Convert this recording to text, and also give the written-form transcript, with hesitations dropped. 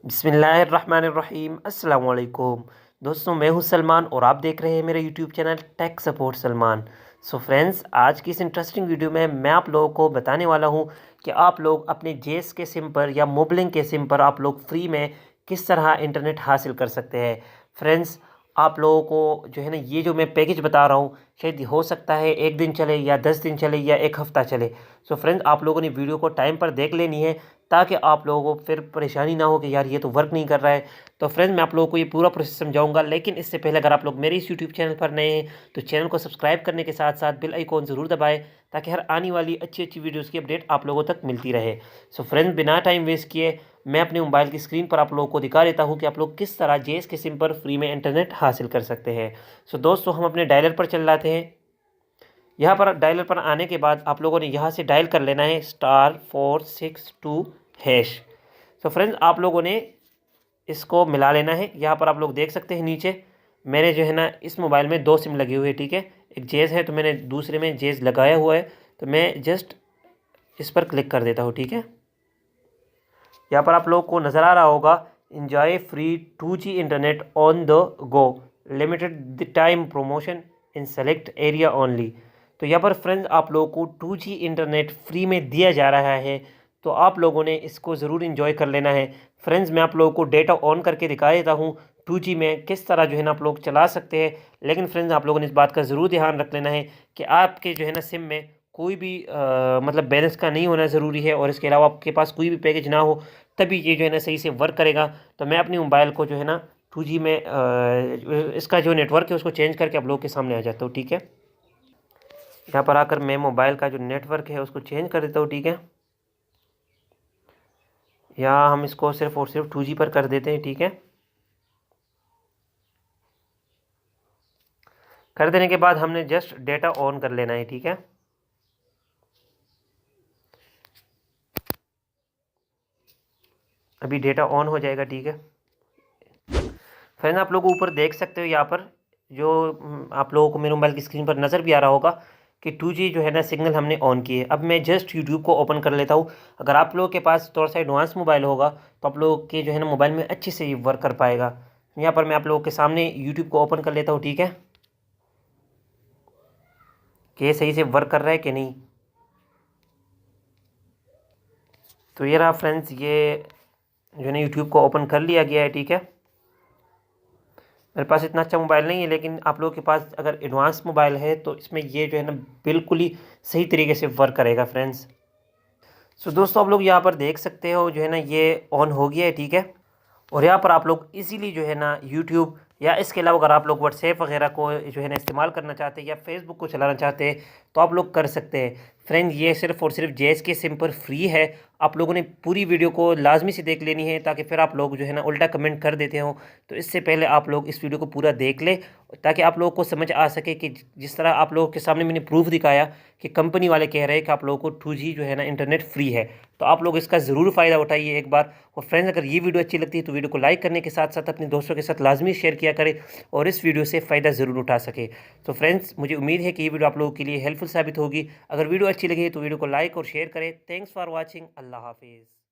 बिस्मिल्लाहिर्रहमानिर्रहीम अस्सलाम वालेकुम दोस्तों, मैं हूं सलमान और आप देख रहे हैं मेरा YouTube channel tech support Salman. So friends, आज की इस इंटरेस्टिंग वीडियो में मैं आप लोगों को बताने वाला हूं कि आप लोग अपने जेस के सिम पर या मोबलिंग के सिम पर आप लोग फ्री में किस तरह इंटरनेट हासिल कर सकते हैं। फ्रेंड्स, आप लोगों को जो है ना, ये जो मैं पैकेज बता रहा हूँ शायद हो सकता है एक दिन चले या 10 दिन चले या एक हफ़्ता चले। सो फ्रेंड्स, आप लोगों ने वीडियो को टाइम पर देख लेनी है ताकि आप लोगों को फिर परेशानी ना हो कि यार ये तो वर्क नहीं कर रहा है। तो फ्रेंड्स, मैं आप लोगों को ये पूरा प्रोसेस समझाऊंगा, लेकिन इससे पहले अगर आप लोग मेरे इस यूट्यूब चैनल पर नए हैं तो चैनल को सब्सक्राइब करने के साथ साथ बेल आइकॉन ज़रूर दबाएं ताकि हर आने वाली अच्छी अच्छी वीडियोज़ की अपडेट आप लोगों तक मिलती रहे। सो फ्रेंड्स, बिना टाइम वेस्ट किए मैं अपने मोबाइल की स्क्रीन पर आप लोगों को दिखा देता हूँ कि आप लोग किस तरह जेस के सिम पर फ्री में इंटरनेट हासिल कर सकते हैं। सो दोस्तों, हम अपने डायलर पर चल जाते हैं। यहाँ पर डायलर पर आने के बाद आप लोगों ने यहाँ से डायल कर लेना है *462#। तो फ्रेंड्स, आप लोगों ने इसको मिला लेना है। यहाँ पर आप लोग देख सकते हैं नीचे मैंने जो है ना इस मोबाइल में 2 सिम लगी हुई है, ठीक है। एक जेस है तो मैंने दूसरे में जेस लगाया हुआ है, तो मैं जस्ट इस पर क्लिक कर देता हूँ, ठीक है। यहाँ पर आप लोग को नज़र आ रहा होगा enjoy free 2G internet on the go, limited the time promotion in select area only. तो यहाँ पर फ्रेंड्स, आप लोगों को 2G इंटरनेट फ्री में दिया जा रहा है, तो आप लोगों ने इसको ज़रूर इंजॉय कर लेना है। फ्रेंड्स, मैं आप लोगों को डेटा ऑन करके दिखा देता हूँ 2G में किस तरह जो है ना आप लोग चला सकते हैं। लेकिन फ्रेंड्स, आप लोगों ने इस बात का ज़रूर ध्यान रख लेना है कि आपके जो है ना सिम में कोई भी मतलब बैलेंस का नहीं होना ज़रूरी है, और इसके अलावा आपके पास कोई भी पैकेज ना हो, तभी ये जो है ना सही से वर्क करेगा। तो मैं अपनी मोबाइल को जो है ना 2G में इसका जो नेटवर्क है उसको चेंज करके आप लोगों के सामने आ जाता हूँ, ठीक है। यहाँ पर आकर मैं मोबाइल का जो नेटवर्क है उसको चेंज कर देता हूँ, ठीक है। यहाँ हम इसको सिर्फ और सिर्फ 2G पर कर देते हैं, ठीक है। कर देने के बाद हमने जस्ट डेटा ऑन कर लेना है, ठीक है। अभी डेटा ऑन हो जाएगा, ठीक है। फ्रेंड्स, आप लोग ऊपर देख सकते हो, यहाँ पर जो आप लोगों को मेरे मोबाइल की स्क्रीन पर नज़र भी आ रहा होगा कि 2G जो है ना सिग्नल हमने ऑन किए। अब मैं जस्ट यूट्यूब को ओपन कर लेता हूँ। अगर आप लोगों के पास थोड़ा सा एडवांस मोबाइल होगा तो आप लोगों के जो है ना मोबाइल में अच्छे से वर्क कर पाएगा। यहाँ पर मैं आप लोगों के सामने यूट्यूब को ओपन कर लेता हूँ, ठीक है, कि ये सही से वर्क कर रहा है कि नहीं। तो ये रहा फ्रेंड्स, ये जो है ना यूट्यूब को ओपन कर लिया गया है, ठीक है। मेरे पास इतना अच्छा मोबाइल नहीं है, लेकिन आप लोगों के पास अगर एडवांस मोबाइल है तो इसमें ये जो है ना बिल्कुल ही सही तरीके से वर्क करेगा फ्रेंड्स। सो दोस्तों, आप लोग यहाँ पर देख सकते हो जो है ना ये ऑन हो गया है, ठीक है। और यहाँ पर आप लोग इजीली जो है ना यूट्यूब या इसके अलावा अगर आप लोग व्हाट्सएप वगैरह को जो है ना इस्तेमाल करना चाहते हैं या फेसबुक को चलाना चाहते हैं तो आप लोग कर सकते हैं। फ्रेंड, ये सिर्फ और सिर्फ जेस के सिम पर फ्री है। आप लोगों ने पूरी वीडियो को लाजमी से देख लेनी है ताकि फिर आप लोग जो है ना उल्टा कमेंट कर देते हो। तो इससे पहले आप लोग इस वीडियो को पूरा देख ले ताकि आप लोगों को समझ आ सके कि जिस तरह आप लोगों के सामने मैंने प्रूफ दिखाया कि कंपनी वाले कह रहे हैं कि आप लोगों को 2G जो है ना इंटरनेट फ्री है, तो आप लोग इसका ज़रूर फ़ायदा उठाइए एक बार। और फ्रेंड्स, अगर ये वीडियो अच्छी लगती है तो वीडियो को लाइक करने के साथ साथ अपने दोस्तों के साथ लाजमी शेयर किया करें और इस वीडियो से फ़ायदा ज़रूर उठा सके। तो फ्रेंड्स, मुझे उम्मीद है कि ये वीडियो आप लोगों के लिए हेल्पफुल साबित होगी। अगर वीडियो अच्छी लगी तो वीडियो को लाइक और शेयर करें। Thanks for watching. अल्लाह हाफिज़।